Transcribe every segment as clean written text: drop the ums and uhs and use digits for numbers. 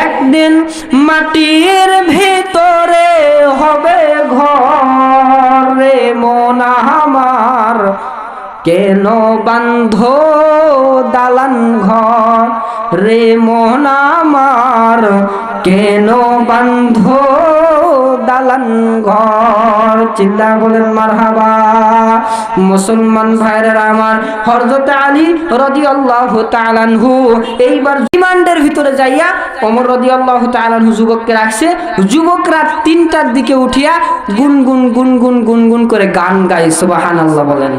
একদিন মাটির ভিতরে হবে ঘর রে মন আমার, কেন বাঁধো দালান ঘর রে মন আমার, কেন বাঁধো দালান ঘর। চিল্লা বলেন মারহাবা। মুসলমান ভাইরা আমার, হযরত আলী রাদিয়াল্লাহু তাআলা আনহু এইবার রিমান্ডের ভিতরে যাইয়া ওমর রাদিয়াল্লাহু তাআলা আনহু যুবককে রাখছে। যুবকরা 3টার দিকে উঠিয়া গুনগুন গুনগুন গুনগুন করে গান গায়। সুবহানাল্লাহ বলেন।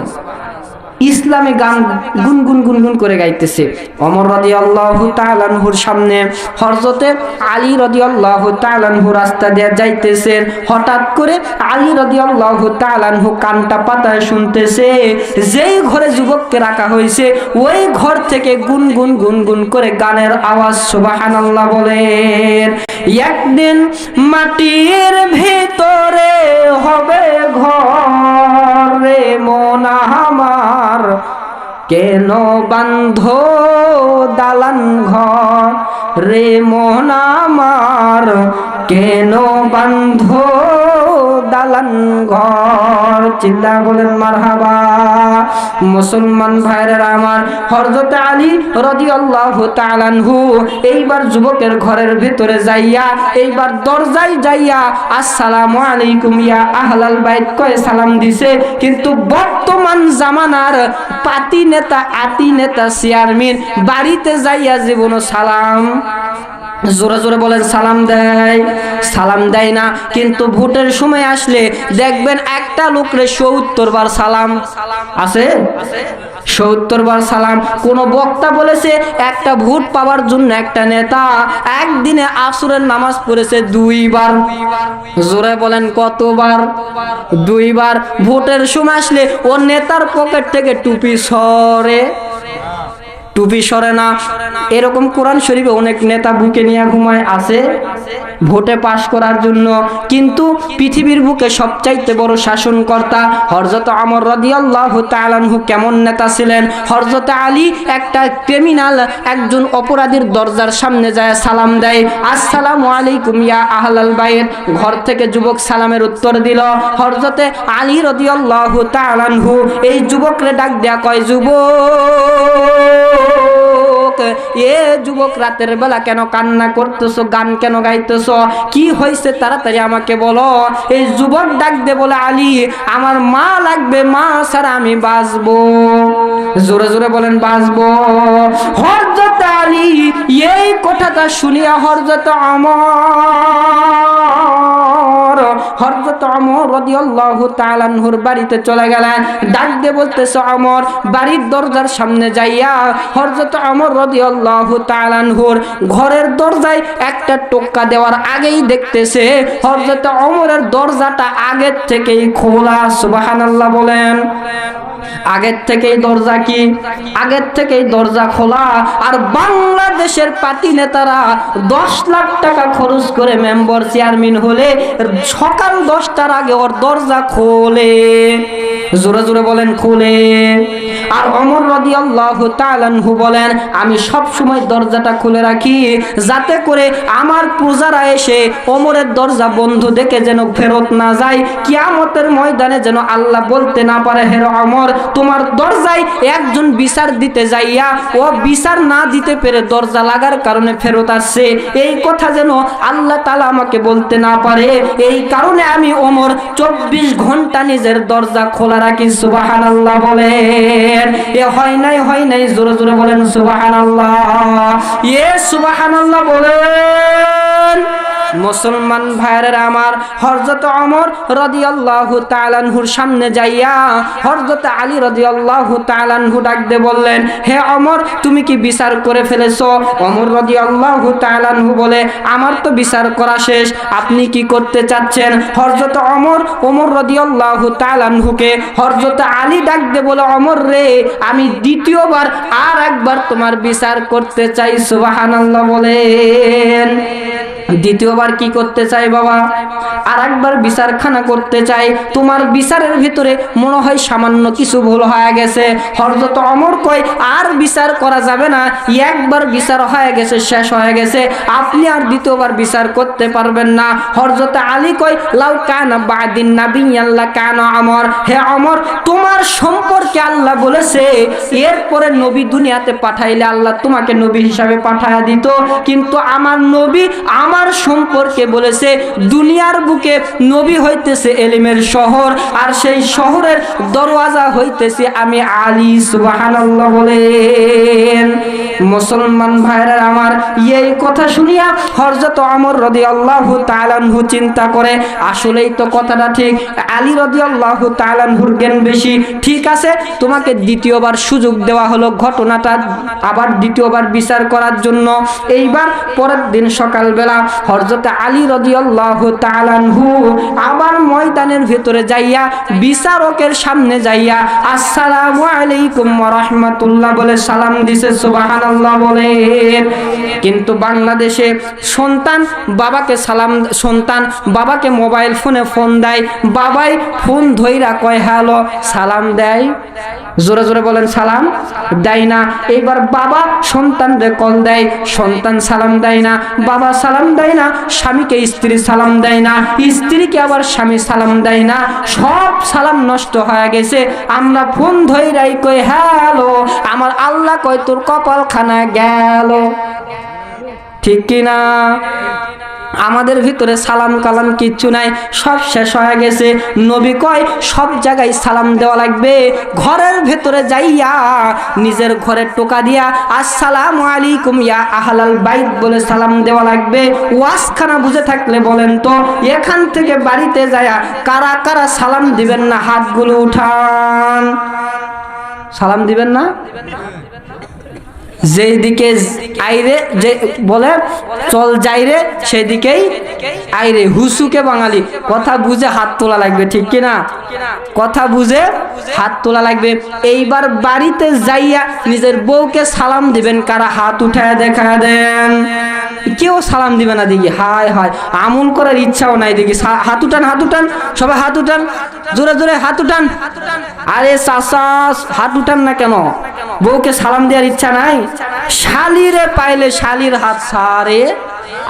ইসলামে গান গুনগুন গুনগুন করে গাইতেছে। ওমর রাদিয়াল্লাহু তাআলা আনহুর সামনে হযরতে আলী রাদিয়াল্লাহু তাআলা আনহু রাস্তা দিয়ে যাইতেছেন। হঠাৎ করে আলী রাদিয়াল্লাহু তাআলা আনহু কানটা পাতায় শুনতেছে, যেই ঘরে যুবককে রাখা হয়েছে ওই ঘর থেকে গুনগুন গুনগুন করে গানের আওয়াজ। সুবহানাল্লাহ বলেন। একদিন মাটির ভিতরে হবে ঘর রে মন আমার, কেন বাঁধো দালান ঘর রে মন আমার, কেন বাঁধো দালান ঘর। চিল্লা বলেন মারহাবা। মুসলমান ভাইরা আমার, হযরত আলী রাদিয়াল্লাহু তাআলা আনহু এইবার যুবকের ঘরের ভিতরে যাইয়া এইবার দরজায় যাইয়া আসসালামু আলাইকুম ইয়া আহলাল বাইত কয়ে সালাম দিছে। কিন্তু বর্তমান জামানার পাতি নেতা, আতি নেতা, চেয়ারম্যান বাড়িতে যাইয়া জীবন সালাম, জোরে জোরে বলেন, সালাম দেয়? সালাম দেয় না। কিন্তু ভোটের সময় আসলে দেখবেন একটা লোকরে ৭০ বার সালাম আছে, ৭০ বার সালাম। কোন বক্তা বলেছে একটা ভোট পাওয়ার জন্য একটা নেতা একদিনে আসরের নামাজ পড়েছে 2 বার। জোরে বলেন কতবার? 2 বার। ভোটের সময় আসলে ও নেতার পকেট থেকে টুপি সরে, টুপি সরে না। এরকম কোরআন শরীফে অনেক নেতা বুকে নিয়ে ঘুমায় আছে ভোটে পাশ করার জন্য। কিন্তু পৃথিবীর বুকে সবচাইতে বড় শাসনকর্তা হযরত ওমর রাদিয়াল্লাহু তাআলা আনহু কেমন নেতা ছিলেন? হযরত আলী একটা ক্রিমিনাল, একজন অপরাধীর দরজার সামনে যায় সালাম দেয়, আসসালামু আলাইকুম ইয়া আহলাল বাইত। ঘর থেকে যুবক সালামের উত্তর দিল। হযরত আলী রাদিয়াল্লাহু তাআলা আনহু এই যুবকরে ডাক দেয়া কয়, যুবক, এ যুবক রাতের বেলা কেন কান্না করতেছো, গান কেন গাইতেছো, কি হয়েছে তাড়াতাড়ি আমাকে বলো। এই যুবক ডাক দে বলে, আলী আমার মা লাগবে, মা ছাড়া আমি বাঁচবো। জোরে জোরে বলেন বাঁচবো। হযরত আলী এই কথাটা শুনিয়া হযরত ওমর রাদিয়াল্লাহু তাআলা আনহুর বাড়িতে চলে গেলেন। ডাক দিয়ে বলতেছে, ওমর, বাড়ির দরজার সামনে যাইয়া হযরত ওমর রাদিয়াল্লাহু তাআলা আনহুর ঘরের দরজায় একটা টোক্কা দেওয়ার আগেই দেখতেছে হযরত ওমরের দরজাটা আগের থেকেই খোলা। সুবহানাল্লাহ বলেন। আগের থেকেই দরজা কি? আগের থেকেই দরজা খোলা। আর বাংলাদেশের পার্টি নেতারা 10 লাখ টাকা খরচ করে মেম্বার চেয়ারম্যান হলে সকাল 10টার আগে ওর দরজা খোলে। জোরে জোরে বলেন খোলে। আর ওমর রাদিয়াল্লাহু তাআলা আনহু বলেন, আমি সব সময় দরজাটা খুলে রাখি যাতে করে আমার প্রজারা এসে ওমরের দরজা বন্ধ দেখে যেন ফেরত না যায়। কিয়ামতের ময়দানে যেন আল্লাহ বলতে না পারে, হে ওমর, তোমার দরজায় একজন বিচার দিতে যাইয়া ও বিচার না দিতে পেরে দরজা লাগার কারণে ফেরত আসছে। এই কথা যেন আল্লাহ তাআলা আমাকে বলতে না পারে। এই কারণে আমি ওমর 24 ঘন্টা নিজের দরজা খোলা রাখি। সুবহানাল্লাহ বলেন। এ হয় নাই, জোরে জোরে বলেন সুবহানাল্লাহ। এ সুবহানাল্লাহ বলেন। মুসলমান ভাইরা আমার, হযরত ওমর রাদিয়াল্লাহু তাআলা আনহুর সামনে যাইয়া হযরত আলী রাদিয়াল্লাহু তাআলা আনহু ডাক দিয়ে বললেন, হে ওমর, তুমি কি বিচার করে ফেলেছো? ওমর রাদিয়াল্লাহু তাআলা আনহু বলে, আমার তো বিচার করা শেষ, আপনি কি করতে চাচ্ছেন? হযরত ওমর রাদিয়াল্লাহু তাআলা আনহুকে হযরত আলী ডাক দিয়ে বলে, ওমর রে, আমি দ্বিতীয়বার আর একবার তোমার বিচার করতে চাই। সুবহানাল্লাহ বলেন। দ্বিতীয়বার কি করতে চাই বাবা? আর একবার বিচারখানা করতে চাই। তোমার বিচারের ভিতরে মনে হয় সামান্য কিছু ভুল হয়ে গেছে। হযরত ওমর কয় আর বিচার করা যাবে না, একবার বিচার হয়ে গেছে, শেষ হয়ে গেছে, আপনি আর দ্বিতীয়বার বিচার করতে পারবেন না। হযরত আলী কয় লাউ কানা বাদিন নাবিয়্যান লাকানা ওমর, হে ওমর তোমার সম্পর্কে আল্লাহ বলেছে এরপরে নবী দুনিয়াতে পাঠাইলে আল্লাহ তোমাকে নবী হিসাবে পাঠায়া দিত, কিন্তু আমার নবী আমার সম্পর্কে বলেছে দুনিয়ার বুকে নবী হইতেছে এলিমের শহর, আর সেই শহরের দরওয়াজা হইতেছে আমি আলী। সুবহানাল্লাহ বলেন। মুসলমান ভাইরা আমার, এই কথা শুনিয়া হযরত ওমর রাদিয়াল্লাহু তাআলা আনহু চিন্তা করে আসলেই তো কথাটা ঠিক, আলী রাদিয়াল্লাহু তাআলা আনহুর জ্ঞান বেশি। ঠিক আছে, তোমাকে দ্বিতীয়বার সুযোগ দেওয়া হলো ঘটনাটা আবার দ্বিতীয়বার বিচার করার জন্য। এইবার পরের দিন সকালবেলা হযরত আলী রাদিয়াল্লাহু তাআলা আনহু আবার ময়দানের ভিতরে যাইয়া বিচারকের সামনে যাইয়া আসসালামু আলাইকুম ওয়া রাহমাতুল্লাহ বলে সালাম দিছে। সুবহানাল্লাহ বলেন। কিন্তু বাংলাদেশে সন্তান বাবাকে বাবাকে মোবাইল ফোনে ফোন দেয়, বাবাই ফোন ধইরা কয় হ্যালো, সালাম দেয়, জোরে জোরে বলেন সালাম দেয় না। এইবার বাবা সন্তানকে কল দেয়, সন্তান সালাম দেয় না, বাবা সালাম দেয় না, স্বামীকে স্ত্রী সালাম দেয় না, স্ত্রীকে আবার স্বামী সালাম দেয় না, সব সালাম নষ্ট হয়ে গেছে। আমরা ফোন ধইরাই কই হ্যালো, আমার আল্লাহ কয় তোর কপালখানা গেল। ঠিক কিনা? আমাদের ভিতরে সালাম কালাম কিচ্ছু নাই, সব শেষ হয়ে গেছে। নবী কয় সব জায়গায় সালাম দেওয়া লাগবে, ঘরের ভেতরে যাইয়া নিজের ঘরে টোকা দিয়া আসসালামু আলাইকুম ইয়া আহলাল বাইত বলে সালাম দেওয়া লাগবে। ওয়াজখানা বুঝে থাকলে বলেন তো এখান থেকে বাড়িতে যায়া কারা কারা সালাম দিবেন না? হাতগুলো উঠান। সালাম দিবেন না? যেই দিকে আইরে যে বলে চল যাইরে সেই দিকেই আইরে, হুসুকে বাঙালি, কথা বুঝে হাত তোলা লাগবে। ঠিক কিনা? কথা বুঝে হাত তোলা লাগবে। এইবার বাড়িতে যাইয়া নিজের বউকে সালাম দিবেন কারা? হাত উঠায় দেখা দেন। কেউ সালাম দিবে না দেখি, হায় হায় আমল করার ইচ্ছাও নাই দেখি। হাত উঠান, হাত উঠান, সবাই হাত উঠান, জোরে জোরে হাত উঠান। আরে চাচা হাত উঠান না কেন? বউকে সালাম দেওয়ার ইচ্ছা নাই? শালিরে পাইলে শালির হাত সারে,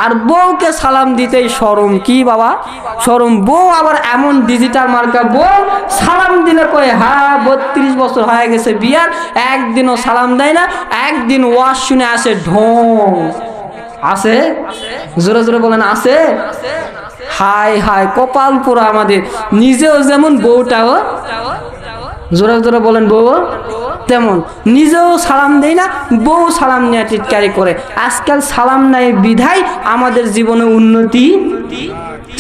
আর বউকে সালাম দিতেই শরম। কি বাবা শরম? বউ আবার এমন ডিজিটাল মার্কা বউ, সালাম দিলে কয় হ্যাঁ 32 বছর হয়ে গেছে বিয়ার, একদিনও সালাম দেয় না, একদিন ওয়াজ শুনে আসে ঢং। আছে? জোরে জোরে বলেন আছে? হায় হায় কপাল পোড়া আমাদের। নিজেও যেমন বউটাও, জোরে জোরে বলেন বউ তেমন, নিজেও সালাম দেয় না, বউ সালাম নিয়ে টিটকারি করে। আজকাল সালাম নাই বিধায় আমাদের জীবনে উন্নতি।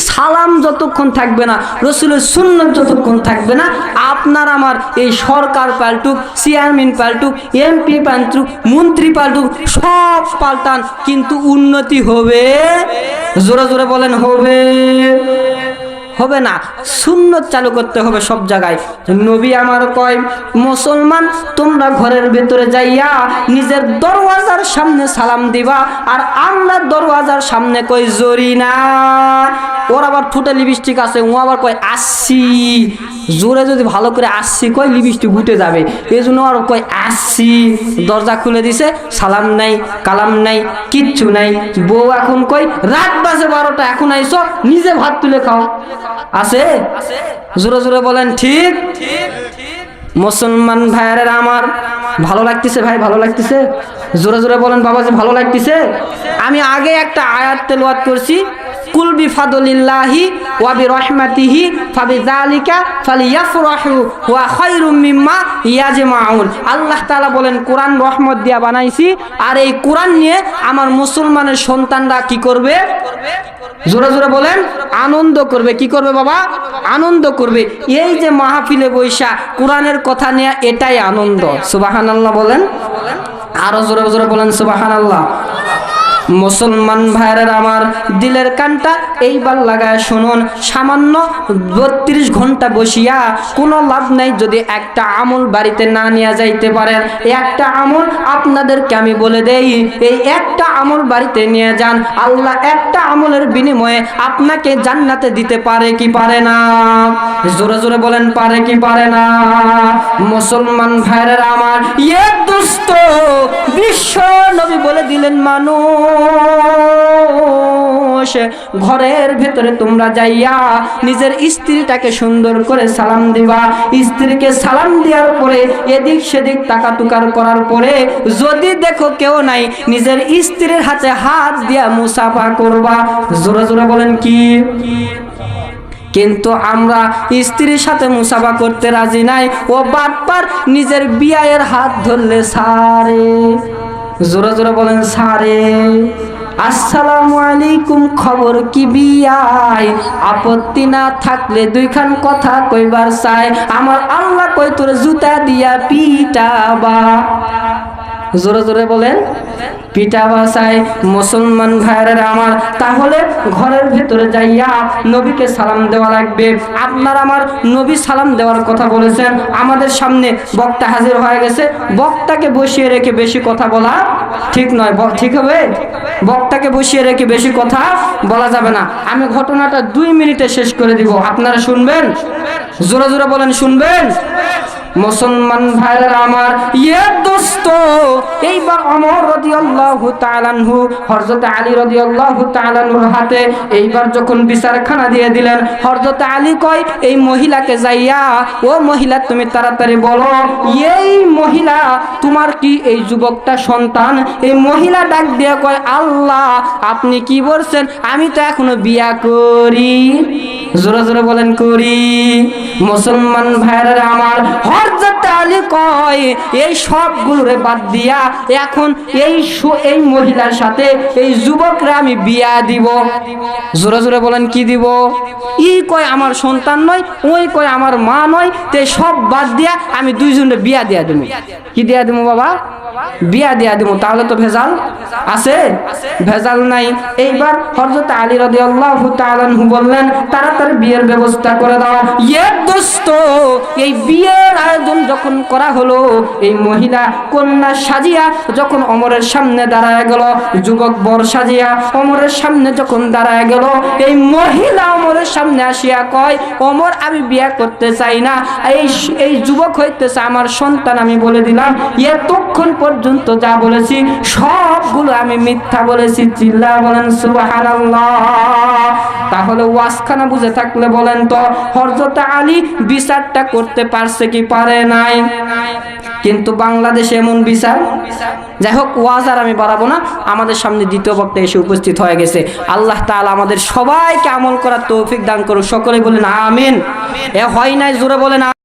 সালাম যতক্ষণ থাকবে না, রসুলের সুন্নাত যতক্ষণ থাকবে না, আপনার আমার এই সরকার পাল্টুক, চেয়ারম্যান পাল্টুক, এমপি পাল্টুক, মন্ত্রী পাল্টুক, সব পাল্টান, কিন্তু উন্নতি হবে? জোরে জোরে বলেন হবে? হবে না। সুন্নত চালু করতে হবে সব জায়গায়। নবী আমার কয় মুসলমান তোমরা ঘরের ভেতরে যাইয়া নিজের দরওয়াজার সামনে সালাম দিবা, আর আমরা দরওয়াজার সামনে কই জরি না। ওর আবার ঠোঁটে লিপস্টিক আছে, ও আবার কয় আসছি। জোরে যদি ভালো করে আসছি কয় লিপস্টিক উঠে যাবে, এই জন্য আর কয় আসছি। দরজা খুলে দিছে, সালাম নাই কালাম নাই কিচ্ছু নাই। বউ এখন কয় রাত বাজে 12টা, এখন আইসো নিজে ভাত তুলে খাও। আছে? জোরে জোরে বলেন ঠিক? মুসলমান ভাইয়েরা আমার, ভালো লাগতেছে ভাই? ভালো লাগতেছে? জোরে জোরে বলেন বাবাজি ভালো লাগতেছে? আমি আগে একটা আয়াত তেলাওয়াত করছি, কুল বিফাদলিল্লাহি ওয়া বিরহমাতিহি ফাবিযালিকা ফালিয়াফরাহু ওয়া খায়রুম মিম্মা ইয়াজমাউন। আল্লাহ তাআলা বলেন কোরআন রহমত দিয়া বানাইছি, আর এই কোরআন নিয়ে আমার মুসলমানের সন্তানরা কি করবে? জোরে জোরে বলেন আনন্দ করবে। কি করবে বাবা? আনন্দ করবে। এই যে মাহফিলে বৈশা কোরআনের কথা নিয়ে, এটাই আনন্দ। সুবহানাল্লাহ বলেন, আরো জোরে জোরে বলেন সুবহানাল্লাহ। মুসলমান ভাইয়ের আমার, দিলের কানটা এইবার লাগায় শুনুন। সামান্য 32 ঘন্টা বসিয়া কোনো লাভ নাই যদি একটা আমল বাড়িতে না নিয়ে যাইতে পারেন। একটা আমল আপনাদেরকে আমি বলে দেই, এই একটা আমল বাড়িতে নিয়ে যান, আল্লাহ একটা আমলের বিনিময়ে আপনাকে জান্নাতে দিতে পারে কি পারে না? জোরে জোরে বলেন, পারে কি পারে না? মুসলমান ভাইয়ের আমার, দোস্ত বিশ্ব নবী বলে দিলেন, মানুষ ঘরের ভেতরে তোমরা যাইয়া নিজের স্ত্রীটাকে সুন্দর করে সালাম দিবা। স্ত্রীকে সালাম দেওয়ার পরে এদিক সেদিক তাকাতুকার করার পরে যদি দেখো কেউ নাই, নিজের স্ত্রীর হাতে হাত দিয়া মুসাফা করবা। জোরে জোরে বলেন কি? কিন্তু আমরা স্ত্রীর সাথে মুসাফা করতে রাজি নাই। ও বাটপার নিজের বিয়ের হাত ধরলে সারে। জোরে জোরে বলেন সারে। আসসালামু আলাইকুম, খবর কি বিয়াই? আপত্তি না থাকলে দুইখান কথা কইবার চাই, আমার আল্লাহ কই তোর জুতা দিয়া পিটাবা। জোরে জোরে বলেন, পিটাবা চাই। মুসলমান ভাইয়ের আমার, তাহলে ঘরের ভেতরে যাইয়া নবীকে সালাম দেওয়া লাগবে। আপনার আমার নবী সালাম দেওয়ার কথা বলেছেন, আমাদের সামনে বক্তা হাজির হয়ে গেছে। বক্তাকে বসিয়ে রেখে বেশি কথা বলা ঠিক নয়। ঠিক হবে? বক্তাকে বসিয়ে রেখে বেশি কথা বলা যাবে না। আমি ঘটনাটা 2 মিনিটে শেষ করে দিব, আপনারা শুনবেন? জোরে জোরে বলেন, শুনবেন? মুসলমান ভাইরা আমার, দোস্ত এইবার ওমর রাদিয়াল্লাহু তাআলা আনহু হযরত আলী রাদিয়াল্লাহু তাআলা আনহুর হাতে এইবার যখন বিচারখানা দিয়ে দিলেন, হযরত আলী কয় এই মহিলাকে যাইয়া, ও মহিলা তুমি তাড়াতাড়ি বলো, এই মহিলা তোমার কি এই যুবকটা সন্তান? এই মহিলা ডাক দিয়ে কয়, আল্লাহ আপনি কি বলছেন, আমি তো এখনো বিয়া করি। জোরে জোরে বলেন, করি। মুসলমান ভাইরা আমার, হযরত আলী কয় এই সবগুলোরে বাদ দিয়া এখন এই মহিলার সাথে এই যুবকরা আমি বিয়া দিব। জোরে জোরে বলেন, কি দিব? ই কয় আমার সন্তান নয়, ওই কয় আমার মা নয়, তে সব বাদ দিয়া আমি দুইজনে বিয়া দিয়া দেব। কি দিয়া দেব বাবা? বিয়া দিয়া দেব। তাহলে তো ভেজাল আছে? ভেজাল নাই। এইবার হযরত আলী রাদিয়াল্লাহু তাআলা আনহু বললেন, তাড়াতাড়ি বিয়ের ব্যবস্থা করে দাও। দোস্ত এই বিয়ের আয়োজন যখন করা হলো, এই মহিলা কন্যা সাজিয়া যখন ওমরের সামনে দাঁড়ায় গেল, যুবক বর সাজিয়া ওমরের সামনে যখন দাঁড়ায় গেল, এই মহিলা ওমরের সামনে আসিয়া কয়, ওমর আমি বিয়ে করতে চাই না, এই যুবক হইতেছে আমার সন্তান। আমি বলে দিলাম এতক্ষণ পর্যন্ত যা বলেছি সবগুলো আমি মিথ্যা বলেছি। চিল্লা বলেন সুবহানাল্লাহ। তাহলে ওয়াজখানা বুঝে থাকলে বলেন তো, হযরত আলী বিচারটা করতে পারছে কি পারে নাই? কিন্তু বাংলাদেশে এমন বিচার। যাই হোক, ওয়াজ আর আমি বাড়াবো না, আমাদের সামনে দ্বিতীয় বক্তা এসে উপস্থিত হয়ে গেছে। আল্লাহ তাআলা আমাদের সবাইকে আমল করার তৌফিক দান করুক। সকলে বলেন আমিন। এ হয় নাই, জোরে বলেন।